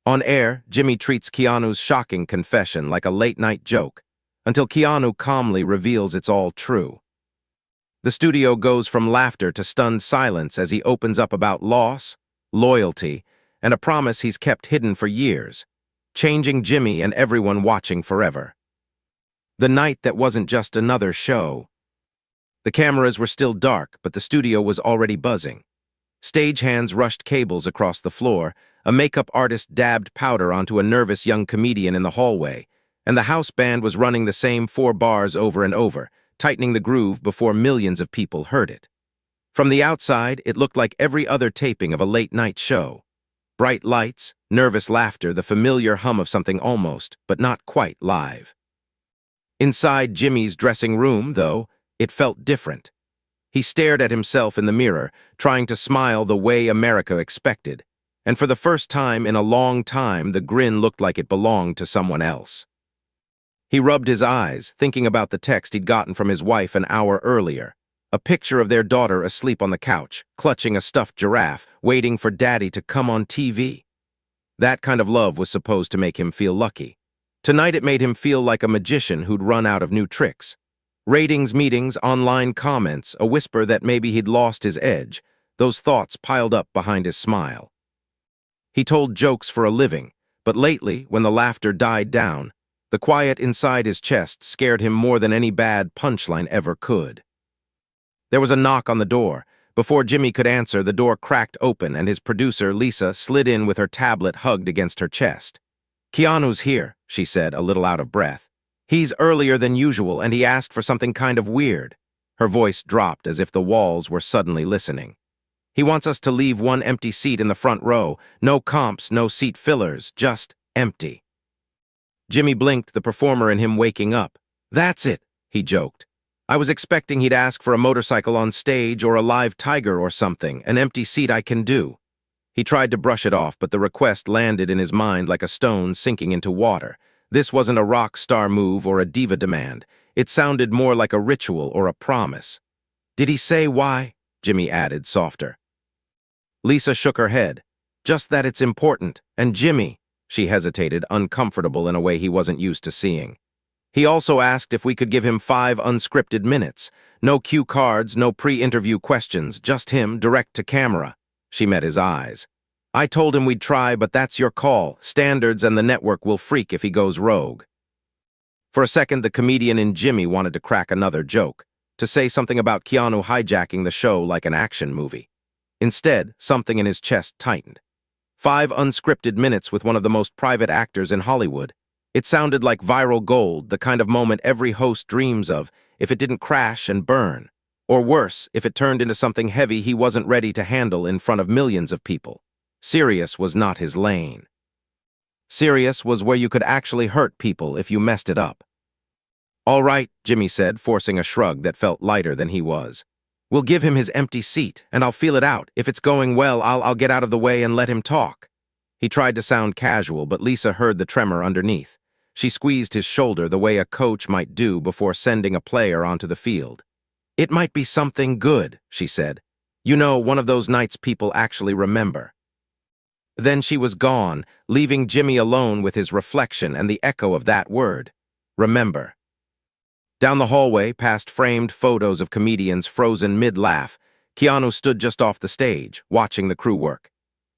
On air, Jimmy treats Keanu's shocking confession like a late-night joke, until Keanu calmly reveals it's all true. The studio goes from laughter to stunned silence as he opens up about loss, loyalty, and a promise he's kept hidden for years, changing Jimmy and everyone watching forever. The night that wasn't just another show. The cameras were still dark, but the studio was already buzzing. Stagehands rushed cables across the floor, a makeup artist dabbed powder onto a nervous young comedian in the hallway, and the house band was running the same 4 bars over and over, tightening the groove before millions of people heard it. From the outside, it looked like every other taping of a late-night show. Bright lights, nervous laughter, the familiar hum of something almost, but not quite live. Inside Jimmy's dressing room, though, it felt different. He stared at himself in the mirror, trying to smile the way America expected, and for the first time in a long time, the grin looked like it belonged to someone else. He rubbed his eyes, thinking about the text he'd gotten from his wife an hour earlier, a picture of their daughter asleep on the couch, clutching a stuffed giraffe, waiting for Daddy to come on TV. That kind of love was supposed to make him feel lucky. Tonight it made him feel like a magician who'd run out of new tricks. Ratings, meetings, online comments, a whisper that maybe he'd lost his edge, those thoughts piled up behind his smile. He told jokes for a living, but lately, when the laughter died down, the quiet inside his chest scared him more than any bad punchline ever could. There was a knock on the door. Before Jimmy could answer, the door cracked open and his producer, Lisa, slid in with her tablet hugged against her chest. "Keanu's here," she said, a little out of breath. "He's earlier than usual, and he asked for something kind of weird." Her voice dropped as if the walls were suddenly listening. "He wants us to leave one empty seat in the front row. No comps, no seat fillers, just empty." Jimmy blinked, the performer in him waking up. "That's it," he joked. "I was expecting he'd ask for a motorcycle on stage or a live tiger or something, an empty seat I can do." He tried to brush it off, but the request landed in his mind like a stone sinking into water. This wasn't a rock star move or a diva demand. It sounded more like a ritual or a promise. "Did he say why?" Jimmy added, softer. Lisa shook her head. "Just that it's important. And Jimmy," she hesitated, uncomfortable in a way he wasn't used to seeing. "He also asked if we could give him 5 unscripted minutes. No cue cards, no pre-interview questions, just him, direct to camera." She met his eyes. "I told him we'd try, but that's your call. Standards and the network will freak if he goes rogue." For a second, the comedian in Jimmy wanted to crack another joke, to say something about Keanu hijacking the show like an action movie. Instead, something in his chest tightened. 5 unscripted minutes with one of the most private actors in Hollywood. It sounded like viral gold, the kind of moment every host dreams of, if it didn't crash and burn. Or worse, if it turned into something heavy he wasn't ready to handle in front of millions of people. Serious was not his lane. Serious was where you could actually hurt people if you messed it up. "All right," Jimmy said, forcing a shrug that felt lighter than he was. "We'll give him his empty seat, and I'll feel it out. If it's going well, I'll get out of the way and let him talk." He tried to sound casual, but Lisa heard the tremor underneath. She squeezed his shoulder the way a coach might do before sending a player onto the field. "It might be something good," she said. "You know, one of those nights people actually remember." Then she was gone, leaving Jimmy alone with his reflection and the echo of that word, remember. Down the hallway, past framed photos of comedians frozen mid-laugh, Keanu stood just off the stage, watching the crew work.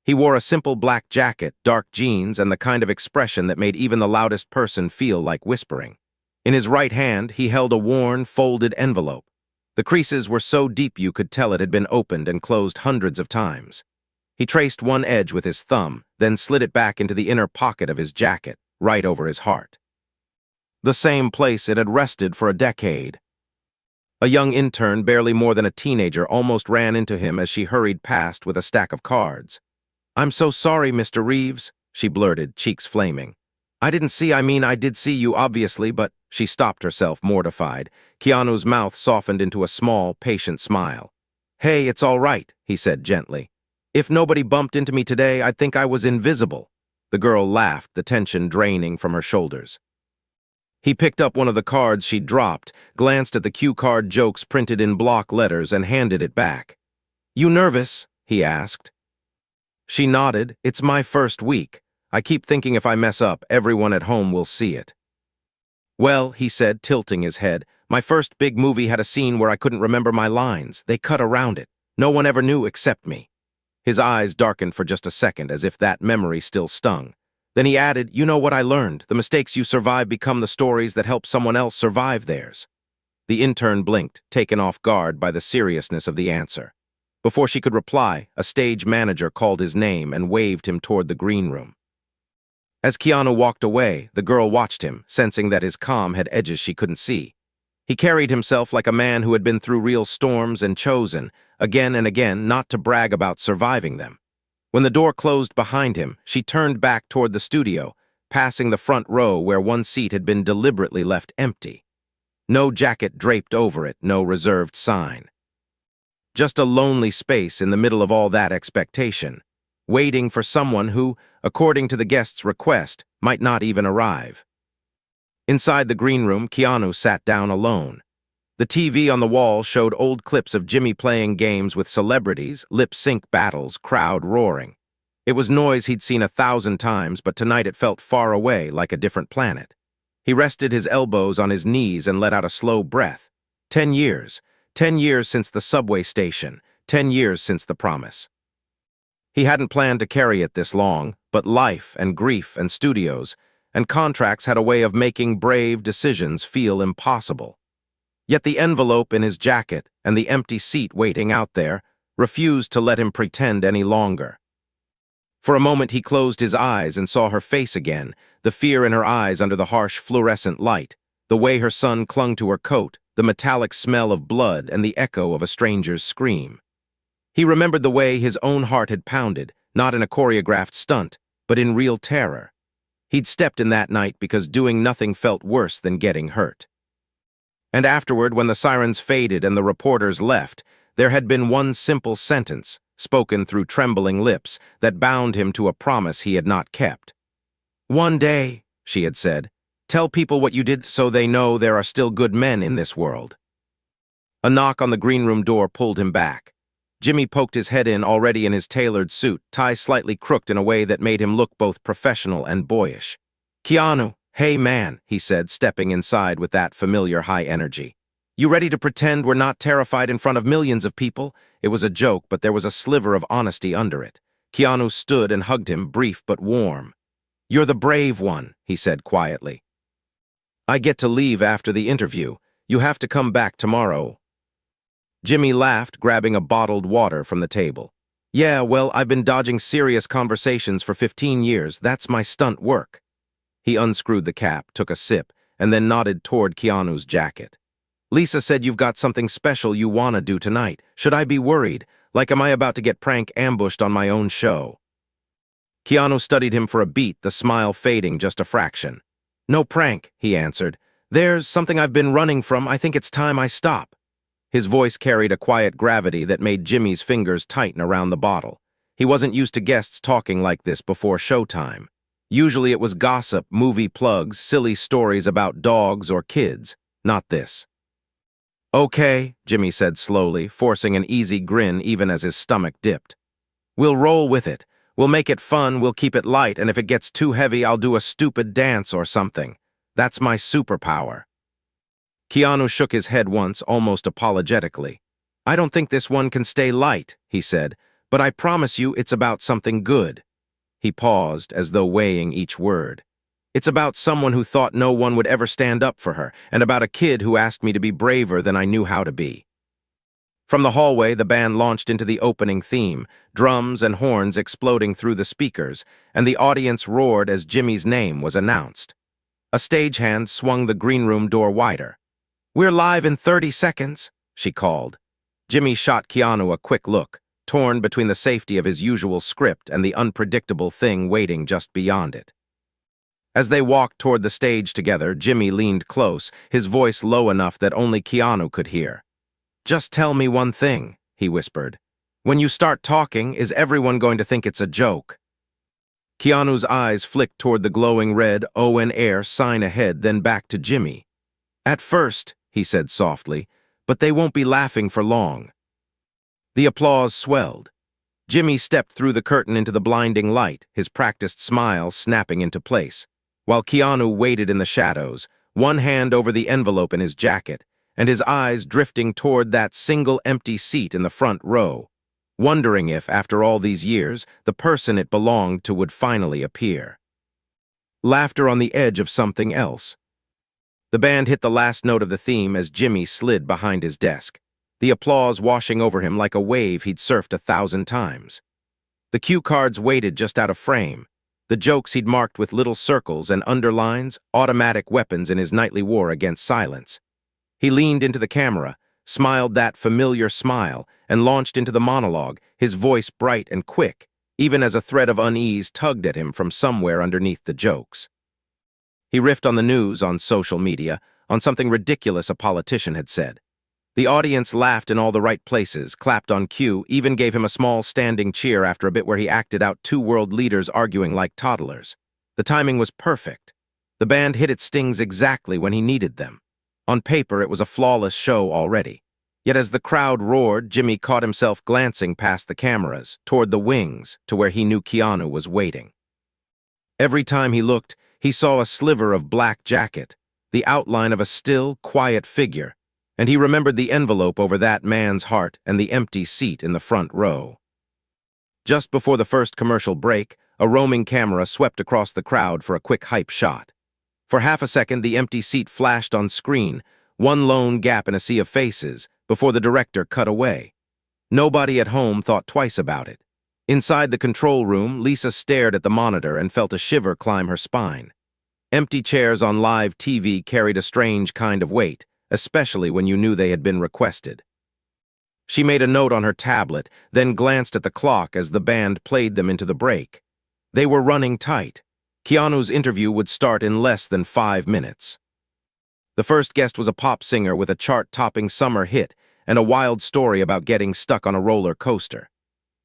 He wore a simple black jacket, dark jeans, and the kind of expression that made even the loudest person feel like whispering. In his right hand, he held a worn, folded envelope. The creases were so deep you could tell it had been opened and closed hundreds of times. He traced one edge with his thumb, then slid it back into the inner pocket of his jacket, right over his heart. The same place it had rested for a decade. A young intern, barely more than a teenager, almost ran into him as she hurried past with a stack of cards. "I'm so sorry, Mr. Reeves," she blurted, cheeks flaming. I did see you, obviously, but..." She stopped herself, mortified. Keanu's mouth softened into a small, patient smile. "Hey, it's all right," he said gently. "If nobody bumped into me today, I'd think I was invisible." The girl laughed, the tension draining from her shoulders. He picked up one of the cards she'd dropped, glanced at the cue card jokes printed in block letters, and handed it back. "You nervous?" he asked. She nodded. "It's my first week. I keep thinking if I mess up, everyone at home will see it. Well, he said, tilting his head, my first big movie had a scene where I couldn't remember my lines. They cut around it. No one ever knew except me. His eyes darkened for just a second, as if that memory still stung. Then he added, you know what I learned? The mistakes you survive become the stories that help someone else survive theirs. The intern blinked, taken off guard by the seriousness of the answer. Before she could reply, a stage manager called his name and waved him toward the green room. As Keanu walked away, the girl watched him, sensing that his calm had edges she couldn't see. He carried himself like a man who had been through real storms and chosen, again and again, not to brag about surviving them. When the door closed behind him, she turned back toward the studio, passing the front row where one seat had been deliberately left empty. No jacket draped over it, no reserved sign. Just a lonely space in the middle of all that expectation, waiting for someone who, according to the guest's request, might not even arrive. Inside the green room, Keanu sat down alone. The TV on the wall showed old clips of Jimmy playing games with celebrities, lip-sync battles, crowd roaring. It was noise he'd seen 1,000 times, but tonight it felt far away, like a different planet. He rested his elbows on his knees and let out a slow breath. 10 years. 10 years since the subway station. 10 years since the promise. He hadn't planned to carry it this long, but life and grief and studios and contracts had a way of making brave decisions feel impossible. Yet the envelope in his jacket and the empty seat waiting out there refused to let him pretend any longer. For a moment he closed his eyes and saw her face again, the fear in her eyes under the harsh fluorescent light, the way her son clung to her coat, the metallic smell of blood and the echo of a stranger's scream. He remembered the way his own heart had pounded, not in a choreographed stunt, but in real terror. He'd stepped in that night because doing nothing felt worse than getting hurt. And afterward, when the sirens faded and the reporters left, there had been one simple sentence, spoken through trembling lips, that bound him to a promise he had not kept. One day, she had said, tell people what you did so they know there are still good men in this world. A knock on the green room door pulled him back. Jimmy poked his head in, already in his tailored suit, tie slightly crooked in a way that made him look both professional and boyish. Keanu, hey man, he said, stepping inside with that familiar high energy. You ready to pretend we're not terrified in front of millions of people? It was a joke, but there was a sliver of honesty under it. Keanu stood and hugged him, brief but warm. You're the brave one, he said quietly. I get to leave after the interview. You have to come back tomorrow. Jimmy laughed, grabbing a bottled water from the table. Yeah, well, I've been dodging serious conversations for 15 years. That's my stunt work. He unscrewed the cap, took a sip, and then nodded toward Keanu's jacket. Lisa said you've got something special you want to do tonight. Should I be worried? Like, am I about to get prank ambushed on my own show? Keanu studied him for a beat, the smile fading just a fraction. No prank, he answered. There's something I've been running from. I think it's time I stop. His voice carried a quiet gravity that made Jimmy's fingers tighten around the bottle. He wasn't used to guests talking like this before showtime. Usually it was gossip, movie plugs, silly stories about dogs or kids. Not this. Okay, Jimmy said slowly, forcing an easy grin even as his stomach dipped. We'll roll with it. We'll make it fun, we'll keep it light, and if it gets too heavy, I'll do a stupid dance or something. That's my superpower. Keanu shook his head once, almost apologetically. I don't think this one can stay light, he said, but I promise you it's about something good. He paused, as though weighing each word. It's about someone who thought no one would ever stand up for her, and about a kid who asked me to be braver than I knew how to be. From the hallway, the band launched into the opening theme, drums and horns exploding through the speakers, and the audience roared as Jimmy's name was announced. A stagehand swung the green room door wider. We're live in 30 seconds, she called. Jimmy shot Keanu a quick look, torn between the safety of his usual script and the unpredictable thing waiting just beyond it. As they walked toward the stage together, Jimmy leaned close, his voice low enough that only Keanu could hear. Just tell me one thing, he whispered. When you start talking, is everyone going to think it's a joke? Keanu's eyes flicked toward the glowing red O&R Air sign ahead, then back to Jimmy. At first, he said softly, but they won't be laughing for long. The applause swelled. Jimmy stepped through the curtain into the blinding light, his practiced smile snapping into place, while Keanu waited in the shadows, one hand over the envelope in his jacket, and his eyes drifting toward that single empty seat in the front row, wondering if, after all these years, the person it belonged to would finally appear. Laughter on the edge of something else. The band hit the last note of the theme as Jimmy slid behind his desk, the applause washing over him like a wave he'd surfed 1,000 times. The cue cards waited just out of frame, the jokes he'd marked with little circles and underlines, automatic weapons in his nightly war against silence. He leaned into the camera, smiled that familiar smile, and launched into the monologue, his voice bright and quick, even as a thread of unease tugged at him from somewhere underneath the jokes. He riffed on the news, on social media, on something ridiculous a politician had said. The audience laughed in all the right places, clapped on cue, even gave him a small standing cheer after a bit where he acted out two world leaders arguing like toddlers. The timing was perfect. The band hit its stings exactly when he needed them. On paper, it was a flawless show already. Yet as the crowd roared, Jimmy caught himself glancing past the cameras, toward the wings, to where he knew Keanu was waiting. Every time he looked, he saw a sliver of black jacket, the outline of a still, quiet figure, and he remembered the envelope over that man's heart and the empty seat in the front row. Just before the first commercial break, a roaming camera swept across the crowd for a quick hype shot. For half a second, the empty seat flashed on screen, one lone gap in a sea of faces, before the director cut away. Nobody at home thought twice about it. Inside the control room, Lisa stared at the monitor and felt a shiver climb her spine. Empty chairs on live TV carried a strange kind of weight, especially when you knew they had been requested. She made a note on her tablet, then glanced at the clock as the band played them into the break. They were running tight. Keanu's interview would start in less than 5 minutes. The first guest was a pop singer with a chart-topping summer hit and a wild story about getting stuck on a roller coaster.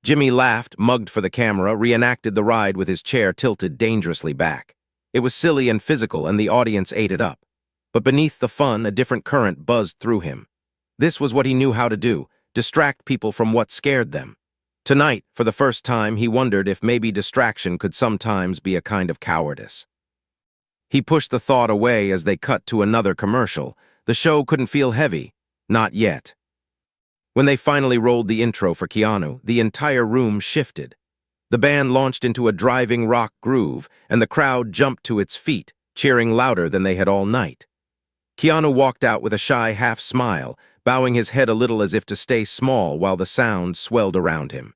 Jimmy laughed, mugged for the camera, reenacted the ride with his chair tilted dangerously back. It was silly and physical, and the audience ate it up. But beneath the fun, a different current buzzed through him. This was what he knew how to do, distract people from what scared them. Tonight, for the first time, he wondered if maybe distraction could sometimes be a kind of cowardice. He pushed the thought away as they cut to another commercial. The show couldn't feel heavy. Not yet. When they finally rolled the intro for Keanu, the entire room shifted. The band launched into a driving rock groove, and the crowd jumped to its feet, cheering louder than they had all night. Keanu walked out with a shy half-smile, bowing his head a little as if to stay small while the sound swelled around him.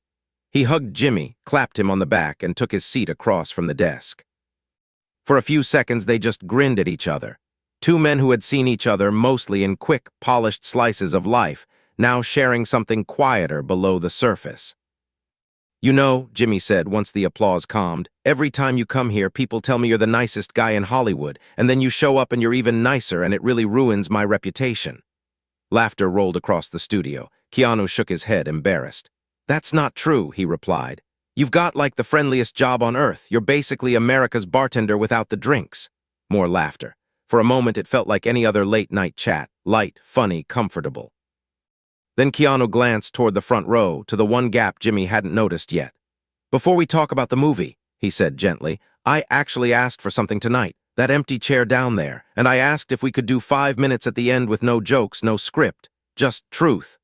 He hugged Jimmy, clapped him on the back, and took his seat across from the desk. For a few seconds, they just grinned at each other. Two men who had seen each other mostly in quick, polished slices of life, now sharing something quieter below the surface. "You know," Jimmy said once the applause calmed, "every time you come here, people tell me you're the nicest guy in Hollywood, and then you show up and you're even nicer, and it really ruins my reputation." Laughter rolled across the studio. Keanu shook his head, embarrassed. "That's not true," he replied. "You've got like the friendliest job on earth. You're basically America's bartender without the drinks." More laughter. For a moment, it felt like any other late-night chat, light, funny, comfortable. Then Keanu glanced toward the front row, to the one gap Jimmy hadn't noticed yet. "Before we talk about the movie," he said gently, "I actually asked for something tonight, that empty chair down there, and I asked if we could do 5 minutes at the end with no jokes, no script, just truth."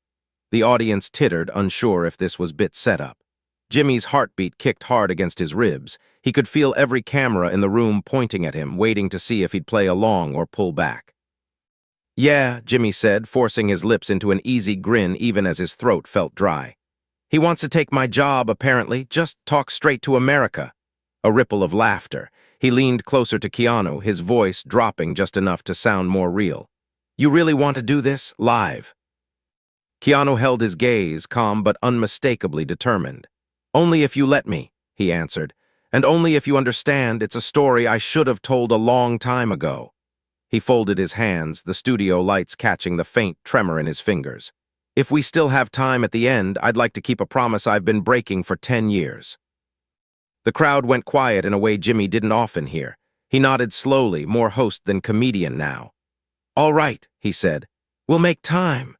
The audience tittered, unsure if this was bit setup. Jimmy's heartbeat kicked hard against his ribs. He could feel every camera in the room pointing at him, waiting to see if he'd play along or pull back. "Yeah," Jimmy said, forcing his lips into an easy grin even as his throat felt dry. "He wants to take my job, apparently. Just talk straight to America." A ripple of laughter. He leaned closer to Keanu, his voice dropping just enough to sound more real. "You really want to do this? Live?" Keanu held his gaze, calm but unmistakably determined. "Only if you let me," he answered. "And only if you understand it's a story I should have told a long time ago." He folded his hands, the studio lights catching the faint tremor in his fingers. "If we still have time at the end, I'd like to keep a promise I've been breaking for 10 years. The crowd went quiet in a way Jimmy didn't often hear. He nodded slowly, more host than comedian now. "All right," he said. "We'll make time."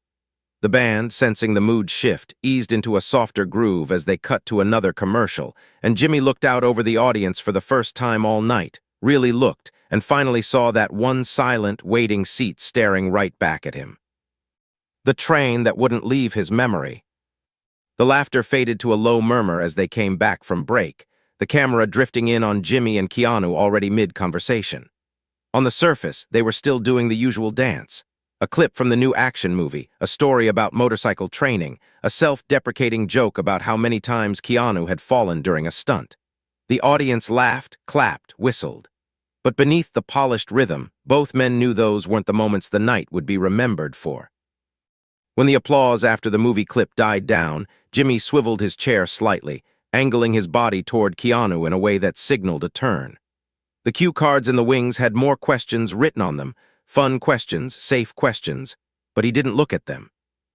The band, sensing the mood shift, eased into a softer groove as they cut to another commercial, and Jimmy looked out over the audience for the first time all night, really looked, and finally saw that one silent, waiting seat staring right back at him. The train that wouldn't leave his memory. The laughter faded to a low murmur as they came back from break, the camera drifting in on Jimmy and Keanu already mid-conversation. On the surface, they were still doing the usual dance. A clip from the new action movie, a story about motorcycle training, a self-deprecating joke about how many times Keanu had fallen during a stunt. The audience laughed, clapped, whistled. But beneath the polished rhythm, both men knew those weren't the moments the night would be remembered for. When the applause after the movie clip died down, Jimmy swiveled his chair slightly, angling his body toward Keanu in a way that signaled a turn. The cue cards in the wings had more questions written on them, fun questions, safe questions, but he didn't look at them.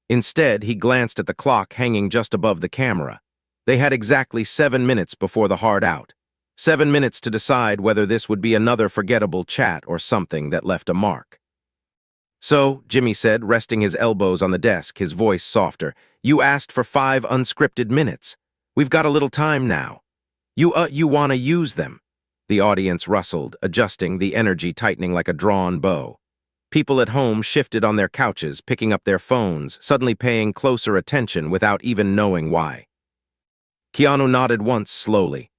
Instead, he glanced at the clock hanging just above the camera. They had exactly 7 minutes before the hard out. 7 minutes to decide whether this would be another forgettable chat or something that left a mark. "So," Jimmy said, resting his elbows on the desk, his voice softer, "you asked for 5 unscripted minutes. We've got a little time now. You wanna use them." The audience rustled, adjusting, the energy tightening like a drawn bow. People at home shifted on their couches, picking up their phones, suddenly paying closer attention without even knowing why. Keanu nodded once slowly.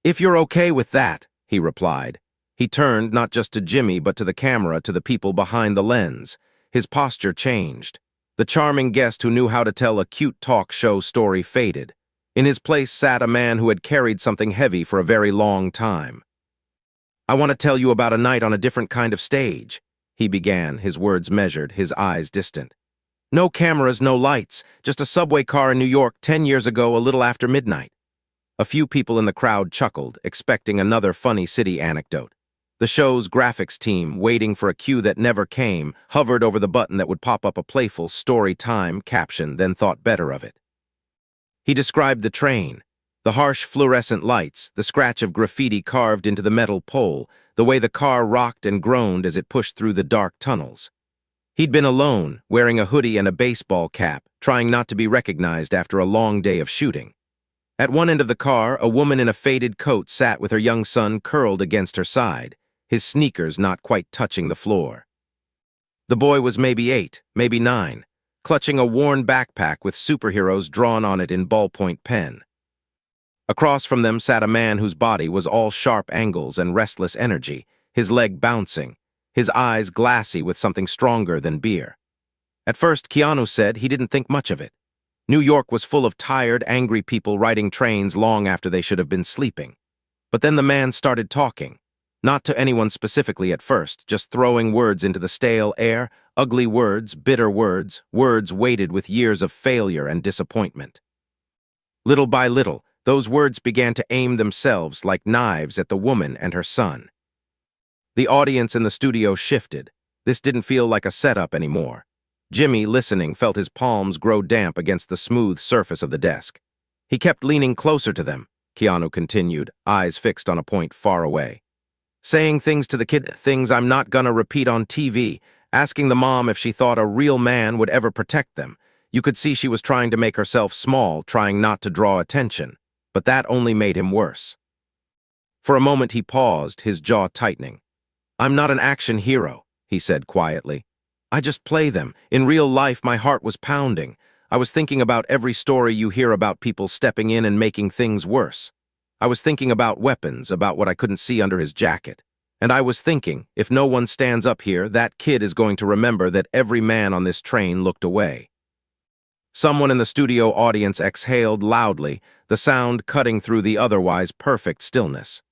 "If you're okay with that," he replied. He turned not just to Jimmy but to the camera, to the people behind the lens. His posture changed. The charming guest who knew how to tell a cute talk show story faded. In his place sat a man who had carried something heavy for a very long time. "I want to tell you about a night on a different kind of stage," he began, his words measured, his eyes distant. "No cameras, no lights, just a subway car in New York 10 years ago, a little after midnight." A few people in the crowd chuckled, expecting another funny city anecdote. The show's graphics team, waiting for a cue that never came, hovered over the button that would pop up a playful story time caption, then thought better of it. He described the train, the harsh fluorescent lights, the scratch of graffiti carved into the metal pole, the way the car rocked and groaned as it pushed through the dark tunnels. He'd been alone, wearing a hoodie and a baseball cap, trying not to be recognized after a long day of shooting. At one end of the car, a woman in a faded coat sat with her young son curled against her side, his sneakers not quite touching the floor. The boy was maybe 8, maybe 9, clutching a worn backpack with superheroes drawn on it in ballpoint pen. Across from them sat a man whose body was all sharp angles and restless energy, his leg bouncing, his eyes glassy with something stronger than beer. At first, Keanu said he didn't think much of it. New York was full of tired, angry people riding trains long after they should have been sleeping. But then the man started talking. Not to anyone specifically at first, just throwing words into the stale air, ugly words, bitter words, words weighted with years of failure and disappointment. Little by little, those words began to aim themselves like knives at the woman and her son. The audience in the studio shifted. This didn't feel like a setup anymore. Jimmy, listening, felt his palms grow damp against the smooth surface of the desk. He kept leaning closer to them, Keanu continued, eyes fixed on a point far away. "Saying things to the kid, things I'm not gonna repeat on TV, asking the mom if she thought a real man would ever protect them. You could see she was trying to make herself small, trying not to draw attention, but that only made him worse." For a moment he paused, his jaw tightening. "I'm not an action hero," he said quietly. "I just play them. In real life, my heart was pounding. I was thinking about every story you hear about people stepping in and making things worse. I was thinking about weapons, about what I couldn't see under his jacket. And I was thinking, if no one stands up here, that kid is going to remember that every man on this train looked away." Someone in the studio audience exhaled loudly, the sound cutting through the otherwise perfect stillness.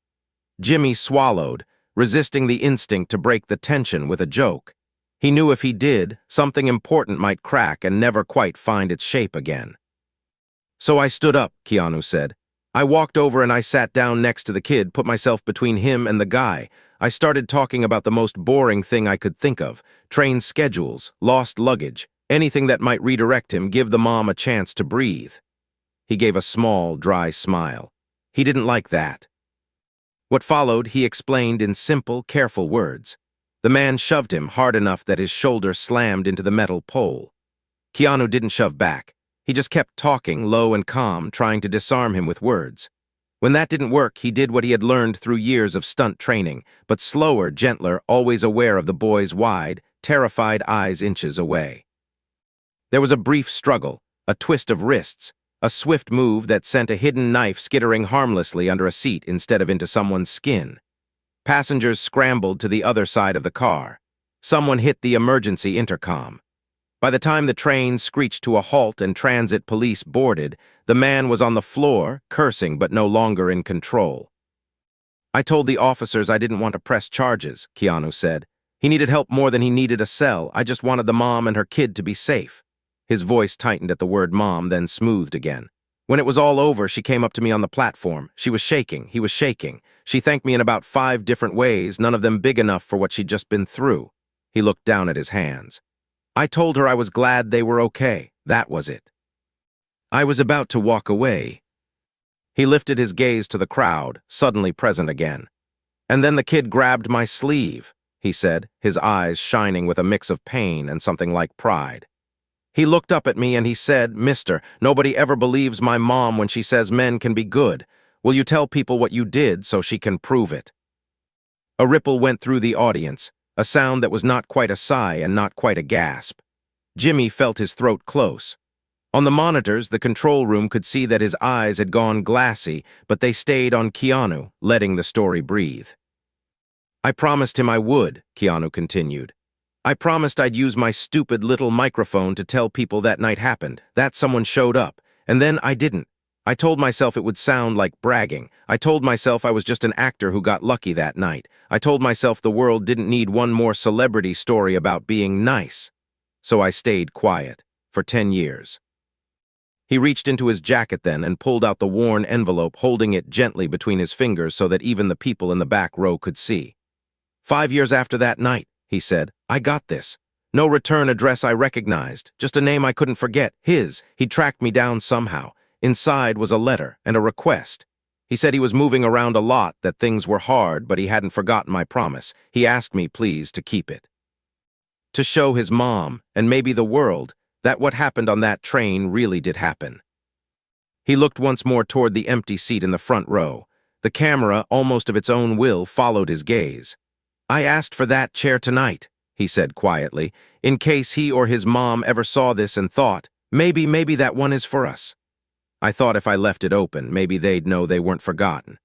Jimmy swallowed, resisting the instinct to break the tension with a joke. He knew if he did, something important might crack and never quite find its shape again. "So I stood up," Keanu said. "I walked over and I sat down next to the kid, put myself between him and the guy. I started talking about the most boring thing I could think of, train schedules, lost luggage, anything that might redirect him, give the mom a chance to breathe." He gave a small, dry smile. He didn't like that. What followed, he explained in simple, careful words. The man shoved him hard enough that his shoulder slammed into the metal pole. Keanu didn't shove back. He just kept talking, low and calm, trying to disarm him with words. When that didn't work, he did what he had learned through years of stunt training, but slower, gentler, always aware of the boy's wide, terrified eyes inches away. There was a brief struggle, a twist of wrists, a swift move that sent a hidden knife skittering harmlessly under a seat instead of into someone's skin. Passengers scrambled to the other side of the car. Someone hit the emergency intercom. By the time the train screeched to a halt and transit police boarded, the man was on the floor, cursing but no longer in control. "I told the officers I didn't want to press charges," Keanu said. "He needed help more than he needed a cell. I just wanted the mom and her kid to be safe." His voice tightened at the word mom, then smoothed again. "When it was all over, she came up to me on the platform. She was shaking. He was shaking. She thanked me in about 5 different ways, none of them big enough for what she'd just been through." He looked down at his hands. "I told her I was glad they were okay. That was it." I was about to walk away. He lifted his gaze to the crowd, suddenly present again. "And then the kid grabbed my sleeve," he said, his eyes shining with a mix of pain and something like pride. "He looked up at me and he said, 'Mister, nobody ever believes my mom when she says men can be good. Will you tell people what you did so she can prove it?'" A ripple went through the audience, a sound that was not quite a sigh and not quite a gasp. Jimmy felt his throat close. On the monitors, the control room could see that his eyes had gone glassy, but they stayed on Keanu, letting the story breathe. "I promised him I would," Keanu continued. "I promised I'd use my stupid little microphone to tell people that night happened, that someone showed up, and then I didn't. I told myself it would sound like bragging. I told myself I was just an actor who got lucky that night. I told myself the world didn't need one more celebrity story about being nice. So I stayed quiet, for 10 years. He reached into his jacket then and pulled out the worn envelope, holding it gently between his fingers so that even the people in the back row could see. 5 years after that night, he said, I got this. No return address I recognized, just a name I couldn't forget, his. He tracked me down somehow. Inside was a letter and a request. He said he was moving around a lot, that things were hard, but he hadn't forgotten my promise. He asked me, please, to keep it. To show his mom, and maybe the world, that what happened on that train really did happen. He looked once more toward the empty seat in the front row. The camera, almost of its own will, followed his gaze. I asked for that chair tonight, he said quietly, in case he or his mom ever saw this and thought, maybe that one is for us. I thought if I left it open, maybe they'd know they weren't forgotten.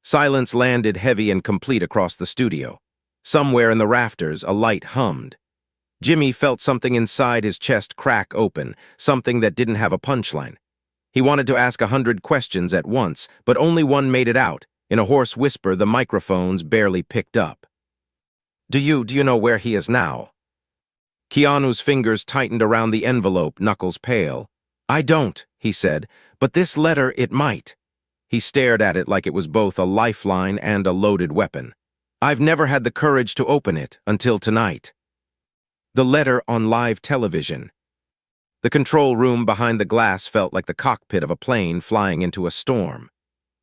Silence landed heavy and complete across the studio. Somewhere in the rafters, a light hummed. Jimmy felt something inside his chest crack open, something that didn't have a punchline. He wanted to ask 100 questions at once, but only one made it out. In a hoarse whisper, the microphones barely picked up. Do you know where he is now? Keanu's fingers tightened around the envelope, knuckles pale. I don't, he said, but this letter, it might. He stared at it like it was both a lifeline and a loaded weapon. I've never had the courage to open it until tonight. The letter on live television. The control room behind the glass felt like the cockpit of a plane flying into a storm.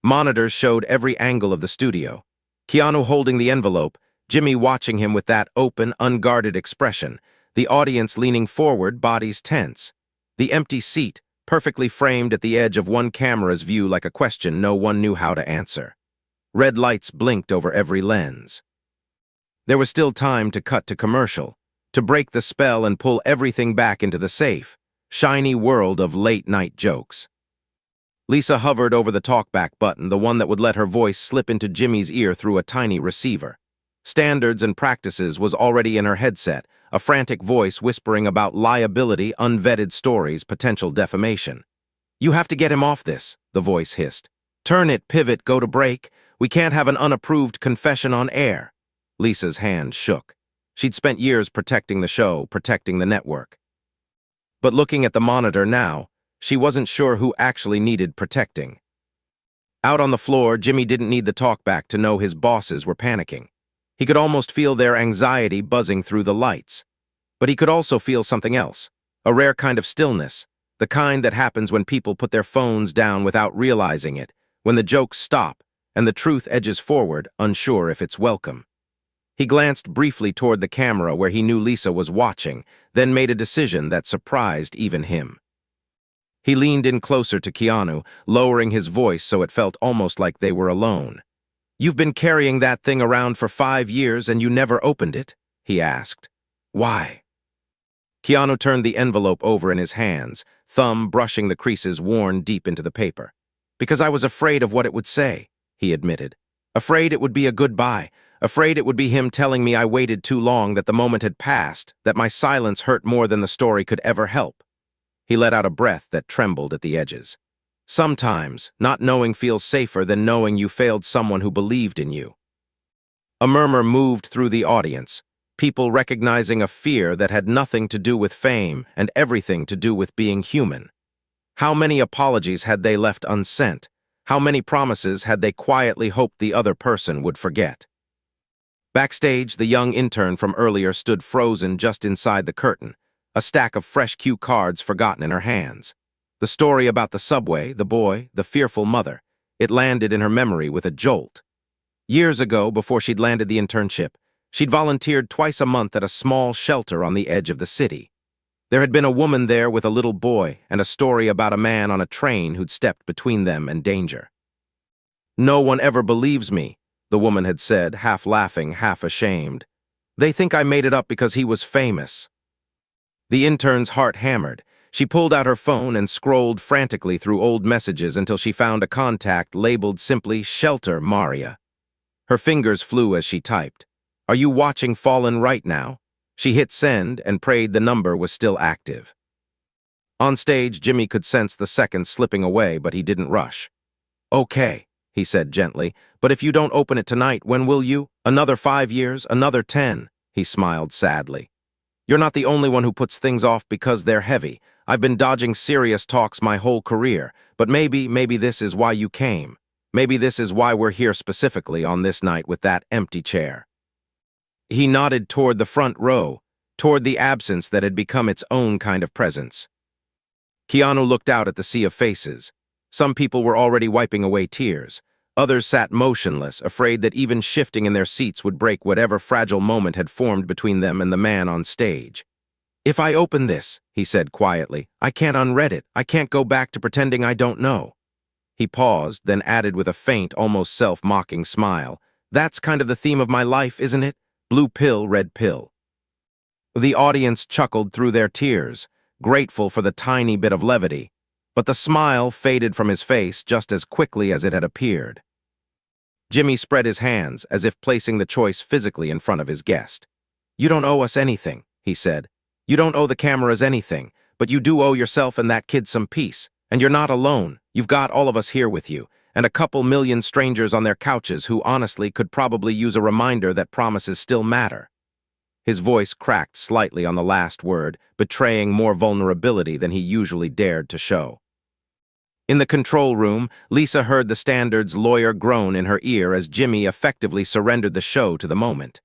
Monitors showed every angle of the studio. Keanu holding the envelope, Jimmy watching him with that open, unguarded expression, the audience leaning forward, bodies tense. The empty seat, perfectly framed at the edge of one camera's view like a question no one knew how to answer. Red lights blinked over every lens. There was still time to cut to commercial, to break the spell and pull everything back into the safe, shiny world of late-night jokes. Lisa hovered over the talkback button, the one that would let her voice slip into Jimmy's ear through a tiny receiver. Standards and Practices was already in her headset, a frantic voice whispering about liability, unvetted stories, potential defamation. You have to get him off this, the voice hissed. Turn it, pivot, go to break. We can't have an unapproved confession on air. Lisa's hand shook. She'd spent years protecting the show, protecting the network. But looking at the monitor now, she wasn't sure who actually needed protecting. Out on the floor, Jimmy didn't need the talkback to know his bosses were panicking. He could almost feel their anxiety buzzing through the lights. But he could also feel something else, a rare kind of stillness, the kind that happens when people put their phones down without realizing it, when the jokes stop and the truth edges forward, unsure if it's welcome. He glanced briefly toward the camera where he knew Lisa was watching, then made a decision that surprised even him. He leaned in closer to Keanu, lowering his voice so it felt almost like they were alone. "You've been carrying that thing around for 5 years and you never opened it?" he asked. "Why?" Keanu turned the envelope over in his hands, thumb brushing the creases worn deep into the paper. "Because I was afraid of what it would say," he admitted. "Afraid it would be a goodbye. Afraid it would be him telling me I waited too long, that the moment had passed, that my silence hurt more than the story could ever help." He let out a breath that trembled at the edges. Sometimes, not knowing feels safer than knowing you failed someone who believed in you. A murmur moved through the audience, people recognizing a fear that had nothing to do with fame and everything to do with being human. How many apologies had they left unsent? How many promises had they quietly hoped the other person would forget? Backstage, the young intern from earlier stood frozen just inside the curtain, a stack of fresh cue cards forgotten in her hands. The story about the subway, the boy, the fearful mother, it landed in her memory with a jolt. Years ago, before she'd landed the internship, she'd volunteered twice a month at a small shelter on the edge of the city. There had been a woman there with a little boy and a story about a man on a train who'd stepped between them and danger. "No one ever believes me," the woman had said, half laughing, half ashamed. "They think I made it up because he was famous." The intern's heart hammered. She pulled out her phone and scrolled frantically through old messages until she found a contact labeled simply "Shelter Maria." Her fingers flew as she typed. "Are you watching Fallon right now?" She hit send and prayed the number was still active. On stage, Jimmy could sense the seconds slipping away, but he didn't rush. "Okay," he said gently, "but if you don't open it tonight, when will you? Another 5 years, another 10, he smiled sadly. "You're not the only one who puts things off because they're heavy. I've been dodging serious talks my whole career, but maybe this is why you came. Maybe this is why we're here specifically on this night with that empty chair." He nodded toward the front row, toward the absence that had become its own kind of presence. Keanu looked out at the sea of faces. Some people were already wiping away tears. Others sat motionless, afraid that even shifting in their seats would break whatever fragile moment had formed between them and the man on stage. "If I open this," he said quietly, "I can't unread it. I can't go back to pretending I don't know." He paused, then added with a faint, almost self-mocking smile, "That's kind of the theme of my life, isn't it? Blue pill, red pill." The audience chuckled through their tears, grateful for the tiny bit of levity, but the smile faded from his face just as quickly as it had appeared. Jimmy spread his hands, as if placing the choice physically in front of his guest. "You don't owe us anything," he said. "You don't owe the cameras anything, but you do owe yourself and that kid some peace. And you're not alone. You've got all of us here with you, and a couple million strangers on their couches who honestly could probably use a reminder that promises still matter." His voice cracked slightly on the last word, betraying more vulnerability than he usually dared to show. In the control room, Lisa heard the Standard's lawyer groan in her ear as Jimmy effectively surrendered the show to the moment.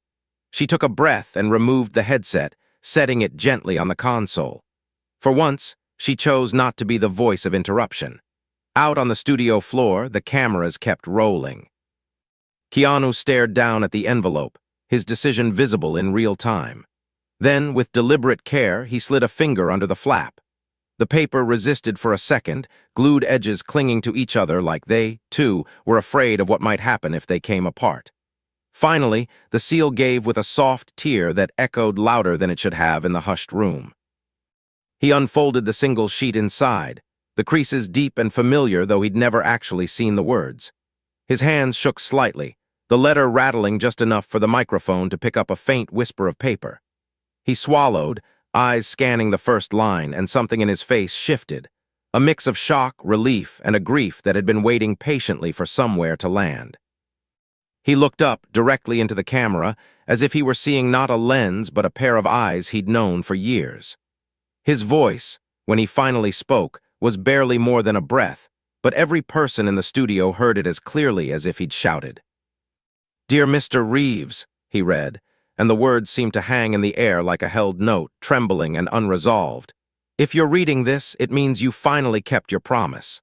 She took a breath and removed the headset, setting it gently on the console. For once, she chose not to be the voice of interruption. Out on the studio floor, the cameras kept rolling. Keanu stared down at the envelope, his decision visible in real time. Then, with deliberate care, he slid a finger under the flap. The paper resisted for a second, glued edges clinging to each other like they, too, were afraid of what might happen if they came apart. Finally, the seal gave with a soft tear that echoed louder than it should have in the hushed room. He unfolded the single sheet inside, the creases deep and familiar though he'd never actually seen the words. His hands shook slightly, the letter rattling just enough for the microphone to pick up a faint whisper of paper. He swallowed, eyes scanning the first line, and something in his face shifted, a mix of shock, relief, and a grief that had been waiting patiently for somewhere to land. He looked up directly into the camera, as if he were seeing not a lens but a pair of eyes he'd known for years. His voice, when he finally spoke, was barely more than a breath, but every person in the studio heard it as clearly as if he'd shouted. "Dear Mr. Reeves," he read, and the words seemed to hang in the air like a held note, trembling and unresolved. "If you're reading this, it means you finally kept your promise.